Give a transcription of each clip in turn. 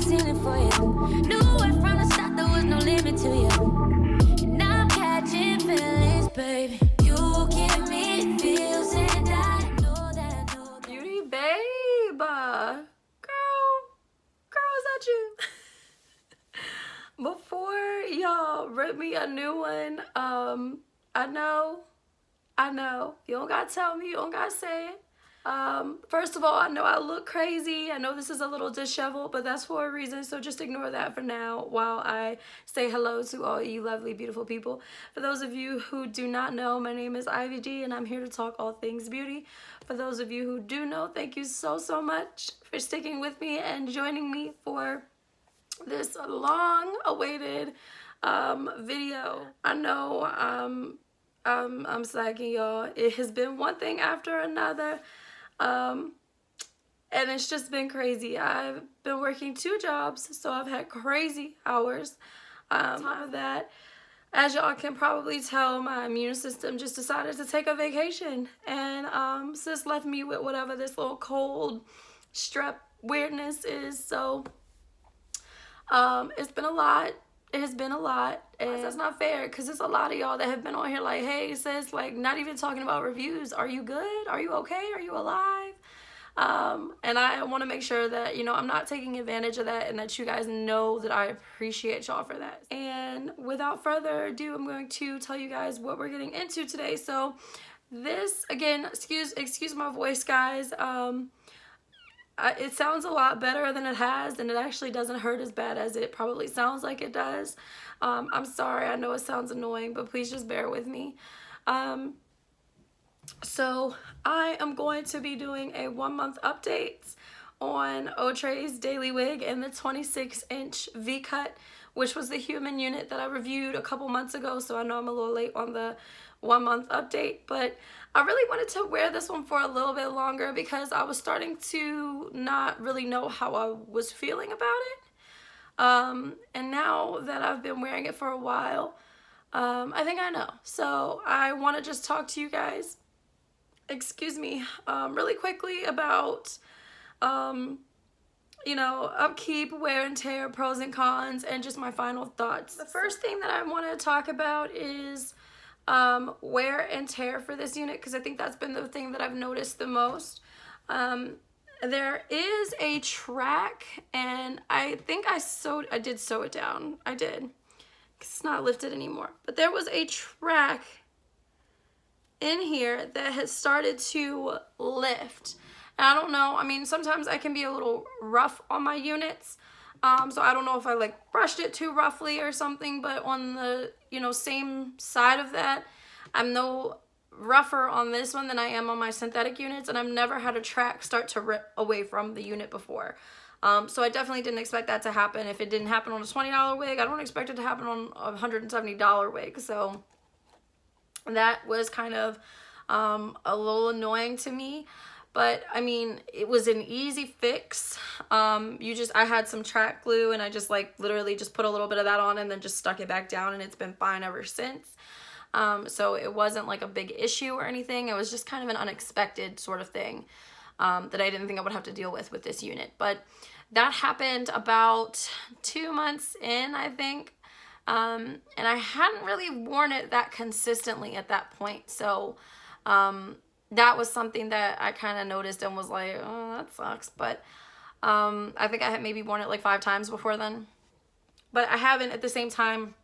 ceiling for you. Knew right from the start there was no limit to you. And I'm catching feelings, baby. You give me feels and I know that. Beauty babe. Girl, is that you? Before y'all rip me a new one, I know, you don't gotta tell me, you don't gotta say it. First of all, I know I look crazy. I know this is a little disheveled, but that's for a reason, so just ignore that for now while I say hello to all you lovely, beautiful people. For those of you who do not know, my name is Ivy D, and I'm here to talk all things beauty. For those of you who do know, thank you so much for sticking with me and joining me for this long-awaited video. I know I'm slacking, y'all. It has been one thing after another, and it's just been crazy. I've been working 2 jobs, so I've had crazy hours. On top of that, as y'all can probably tell, my immune system just decided to take a vacation, and sis left me with whatever this little cold strep weirdness is. So it's been a lot. It has been a lot, and that's not fair because there's a lot of y'all that have been on here like, hey sis, like not even talking about reviews. Are you good? Are you okay? Are you alive? And I want to make sure that, you know, I'm not taking advantage of that and that you guys know that I appreciate y'all for that. And without further ado, I'm going to tell you guys what we're getting into today. So this, again, excuse my voice, guys. It sounds a lot better than it has, and it actually doesn't hurt as bad as it probably sounds like it does. I'm sorry, I know it sounds annoying, but please just bear with me. So I am going to be doing a 1-month update on Outre's Daily Wig and the 26-inch V-cut, which was the human unit that I reviewed a couple months ago, so I know I'm a little late on the 1-month update, but I really wanted to wear this one for a little bit longer because I was starting to not really know how I was feeling about it. And now that I've been wearing it for a while, I think I know. So I want to just talk to you guys, really quickly about, you know, upkeep, wear and tear, pros and cons, and just my final thoughts. The first thing that I want to talk about is wear and tear for this unit, because I think that's been the thing that I've noticed the most. There is a track, and I think I did sew it down. I did. It's not lifted anymore. But there was a track in here that has started to lift. And I don't know, I mean, sometimes I can be a little rough on my units. So I don't know if I like brushed it too roughly or something, but on the, you know, same side of that, I'm no rougher on this one than I am on my synthetic units, and I've never had a track start to rip away from the unit before. So I definitely didn't expect that to happen. If it didn't happen on a $20 wig, I don't expect it to happen on a $170 wig. So that was kind of a little annoying to me. But I mean, it was an easy fix. I had some track glue, and I just like literally just put a little bit of that on and then just stuck it back down, and it's been fine ever since. So it wasn't like a big issue or anything. It was just kind of an unexpected sort of thing that I didn't think I would have to deal with this unit. But that happened about 2 months in, I think. And I hadn't really worn it that consistently at that point. So that was something that I kind of noticed and was like, oh, that sucks. But I think I had maybe worn it like 5 times before then. But I haven't, at the same time,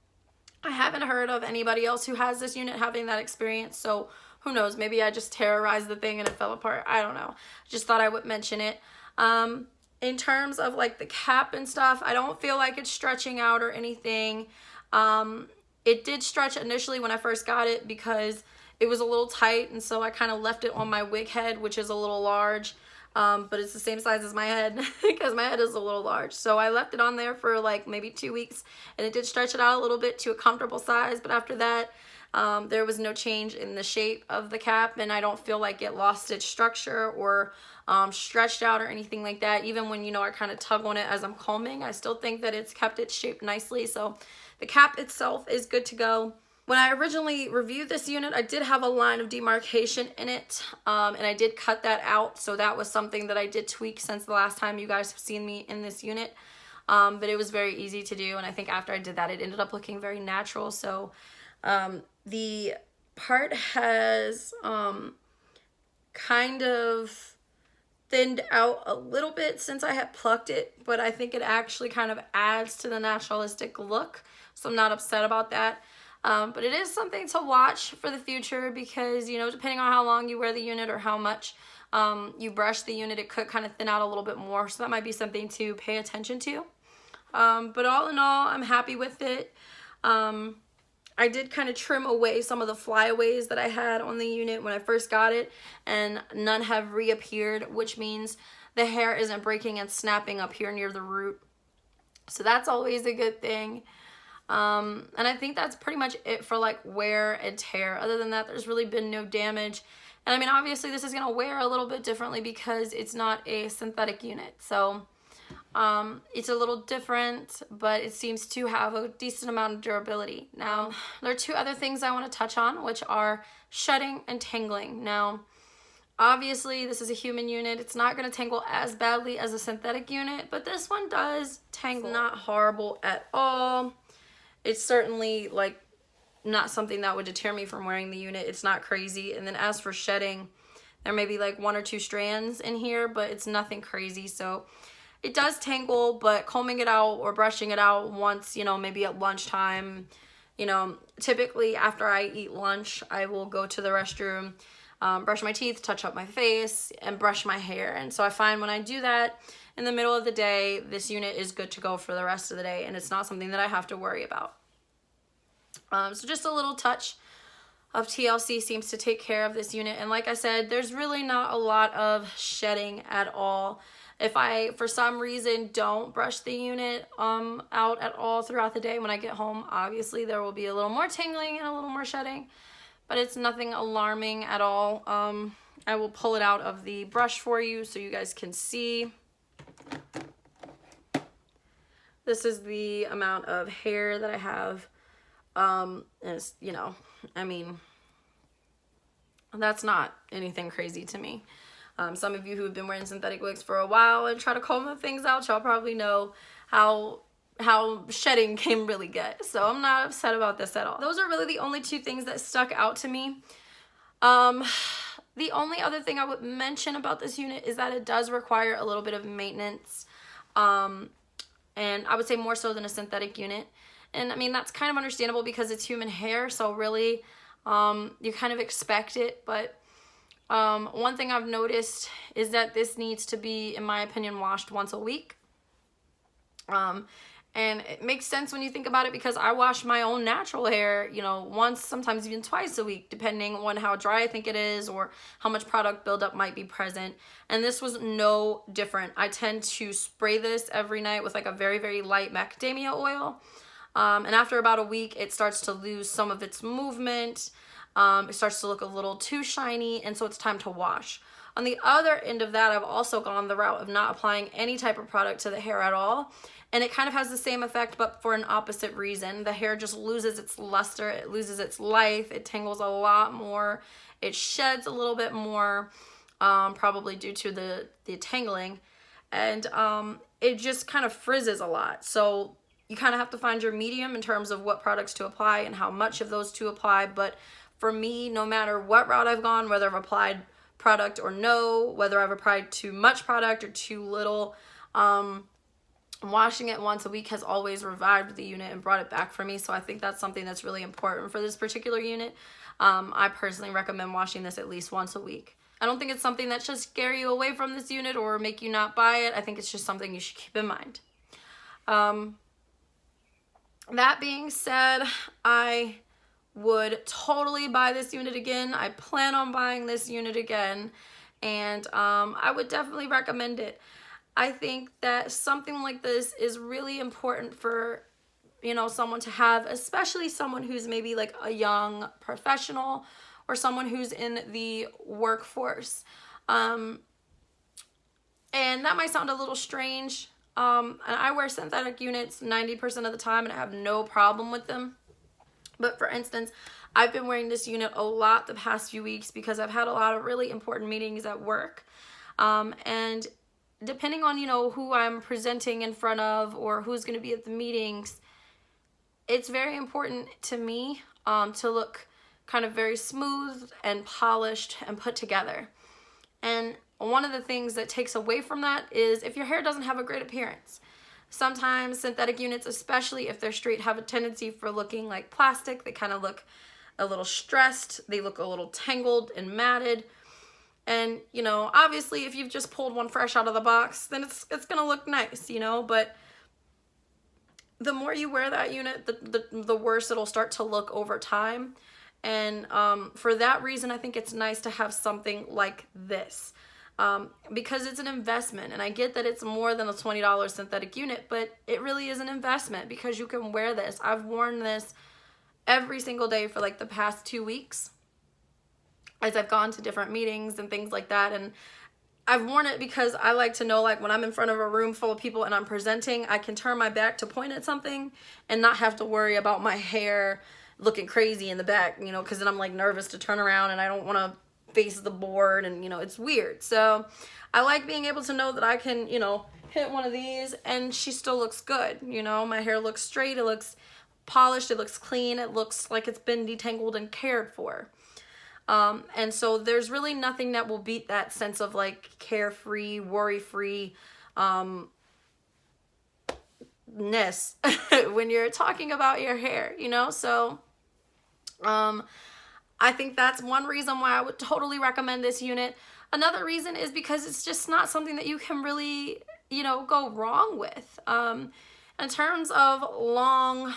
I haven't heard of anybody else who has this unit having that experience. So who knows, maybe I just terrorized the thing and it fell apart. I don't know. Just thought I would mention it. In terms of like the cap and stuff, I don't feel like it's stretching out or anything. It did stretch initially when I first got it because it was a little tight, and so I kind of left it on my wig head, which is a little large, but it's the same size as my head because my head is a little large. So I left it on there for like maybe 2 weeks, and it did stretch it out a little bit to a comfortable size, but after that, there was no change in the shape of the cap, and I don't feel like it lost its structure or stretched out or anything like that. Even when, you know, I kind of tug on it as I'm combing, I still think that it's kept its shape nicely. So the cap itself is good to go. When I originally reviewed this unit, I did have a line of demarcation in it, and I did cut that out. So that was something that I did tweak since the last time you guys have seen me in this unit. but it was very easy to do, and I think after I did that, it ended up looking very natural. So the part has kind of thinned out a little bit since I had plucked it, but I think it actually kind of adds to the naturalistic look, so I'm not upset about that. But it is something to watch for the future because, you know, depending on how long you wear the unit or how much you brush the unit, it could kind of thin out a little bit more, so that might be something to pay attention to. But all in all, I'm happy with it. I did kind of trim away some of the flyaways that I had on the unit when I first got it, and none have reappeared, which means the hair isn't breaking and snapping up here near the root. So that's always a good thing. And I think that's pretty much it for like wear and tear. Other than that, there's really been no damage. And I mean, obviously this is going to wear a little bit differently because it's not a synthetic unit. So it's a little different, but it seems to have a decent amount of durability. Now, there are two other things I want to touch on, which are shedding and tangling. Now, obviously, this is a human unit. It's not going to tangle as badly as a synthetic unit, but this one does tangle. It's not horrible at all. It's certainly like not something that would deter me from wearing the unit. It's not crazy. And then as for shedding, there may be like 1 or 2 strands in here, but it's nothing crazy. So it does tangle, but combing it out or brushing it out once, you know, maybe at lunchtime, you know, typically after I eat lunch, I will go to the restroom, brush my teeth, touch up my face, and brush my hair. And so I find when I do that in the middle of the day, this unit is good to go for the rest of the day, and it's not something that I have to worry about. So just a little touch of TLC seems to take care of this unit. And like I said, there's really not a lot of shedding at all. If I, for some reason, don't brush the unit out at all throughout the day when I get home, obviously there will be a little more tingling and a little more shedding, but it's nothing alarming at all. I will pull it out of the brush for you so you guys can see. This is the amount of hair that I have. And it's, you know, I mean, that's not anything crazy to me. Some of you who have been wearing synthetic wigs for a while and try to comb things out, y'all probably know how shedding can really get. So I'm not upset about this at all. Those are really the only two things that stuck out to me. The only other thing I would mention about this unit is that it does require a little bit of maintenance. And I would say more so than a synthetic unit. And I mean, that's kind of understandable because it's human hair. So really, you kind of expect it, but one thing I've noticed is that this needs to be, in my opinion, washed once a week. And it makes sense when you think about it because I wash my own natural hair, you know, once, sometimes even twice a week, depending on how dry I think it is or how much product buildup might be present. And this was no different. I tend to spray this every night with like a very, very light macadamia oil. And after about a week, it starts to lose some of its movement. It starts to look a little too shiny, and so it's time to wash. On the other end of that, I've also gone the route of not applying any type of product to the hair at all, and it kind of has the same effect, but for an opposite reason. The hair just loses its luster, it loses its life, it tangles a lot more, it sheds a little bit more, probably due to the tangling, and it just kind of frizzes a lot. So you kind of have to find your medium in terms of what products to apply and how much of those to apply, but for me, no matter what route I've gone, whether I've applied product or no, whether I've applied too much product or too little, washing it once a week has always revived the unit and brought it back for me. So I think that's something that's really important for this particular unit. I personally recommend washing this at least once a week. I don't think it's something that should scare you away from this unit or make you not buy it. I think it's just something you should keep in mind. That being said, I would totally buy this unit again. I plan on buying this unit again, and I would definitely recommend it. I think that something like this is really important for, you know, someone to have, especially someone who's maybe like a young professional or someone who's in the workforce. And that might sound a little strange. And I wear synthetic units 90% of the time and I have no problem with them. But for instance, I've been wearing this unit a lot the past few weeks because I've had a lot of really important meetings at work. And depending on, you know, who I'm presenting in front of or who's going to be at the meetings, it's very important to me to look kind of very smooth and polished and put together. And one of the things that takes away from that is if your hair doesn't have a great appearance. Sometimes synthetic units, especially if they're straight, have a tendency for looking like plastic. They kind of look a little stressed. They look a little tangled and matted. And, you know, obviously if you've just pulled one fresh out of the box, then it's going to look nice, you know, but the more you wear that unit, the worse it'll start to look over time. And for that reason, I think it's nice to have something like this. Because it's an investment, and I get that it's more than a $20 synthetic unit, but it really is an investment because you can wear this. I've worn this every single day for like the past 2 weeks as I've gone to different meetings and things like that. And I've worn it because I like to know, like, when I'm in front of a room full of people and I'm presenting, I can turn my back to point at something and not have to worry about my hair looking crazy in the back, you know, because then I'm like nervous to turn around and I don't want to face the board, and, you know, it's weird. So I like being able to know that I can, you know, hit one of these and she still looks good. You know, my hair looks straight, it looks polished, it looks clean, it looks like it's been detangled and cared for. And so there's really nothing that will beat that sense of like carefree, worry-free ness when you're talking about your hair, you know. So I think that's one reason why I would totally recommend this unit. Another reason is because it's just not something that you can really, you know, go wrong with. In terms of long,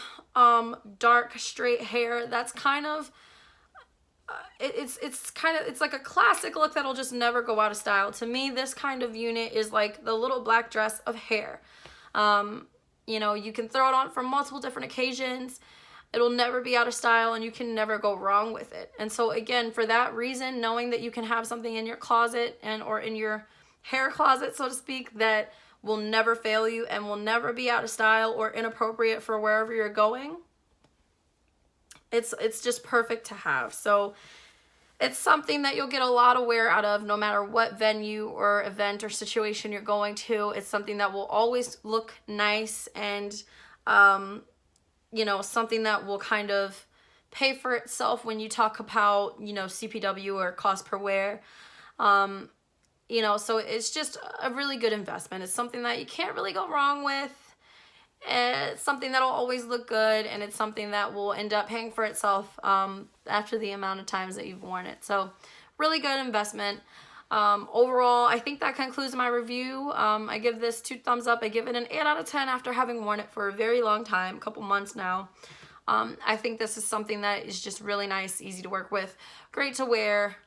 dark, straight hair, that's kind of, it's like a classic look that'll just never go out of style. To me, this kind of unit is like the little black dress of hair. You know, you can throw it on for multiple different occasions. It'll never be out of style and you can never go wrong with it. And so again, for that reason, knowing that you can have something in your closet or in your hair closet, so to speak, that will never fail you and will never be out of style or inappropriate for wherever you're going, it's just perfect to have. So it's something that you'll get a lot of wear out of no matter what venue or event or situation you're going to. It's something that will always look nice and, you know, something that will kind of pay for itself when you talk about, you know, CPW or cost per wear. You know, so it's just a really good investment. It's something that you can't really go wrong with. It's something that'll always look good, and it's something that will end up paying for itself after the amount of times that you've worn it. So really good investment. Overall, I think that concludes my review. I give this 2 thumbs up. I give it an 8 out of 10 after having worn it for a very long time, a couple months now. I think this is something that is just really nice, easy to work with, great to wear,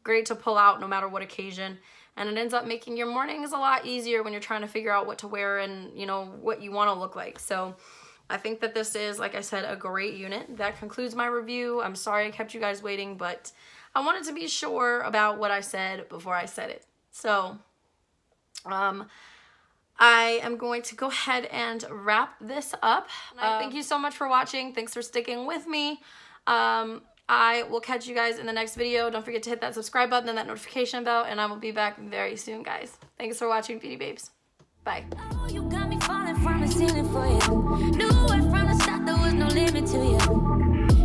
great to pull out no matter what occasion. And it ends up making your mornings a lot easier when you're trying to figure out what to wear and, you know, what you want to look like. So I think that this is, like I said, a great unit. That concludes my review. I'm sorry I kept you guys waiting, but I wanted to be sure about what I said before I said it. So I am going to go ahead and wrap this up. Thank you so much for watching. Thanks for sticking with me. I will catch you guys in the next video. Don't forget to hit that subscribe button and that notification bell, and I will be back very soon, guys. Thanks for watching, Beauty Babes. Bye. Oh, you got me falling from the ceiling for you. Knew it from the start, there was no limit to you.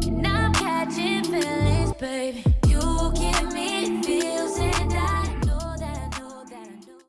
And now I'm catching feelings, baby.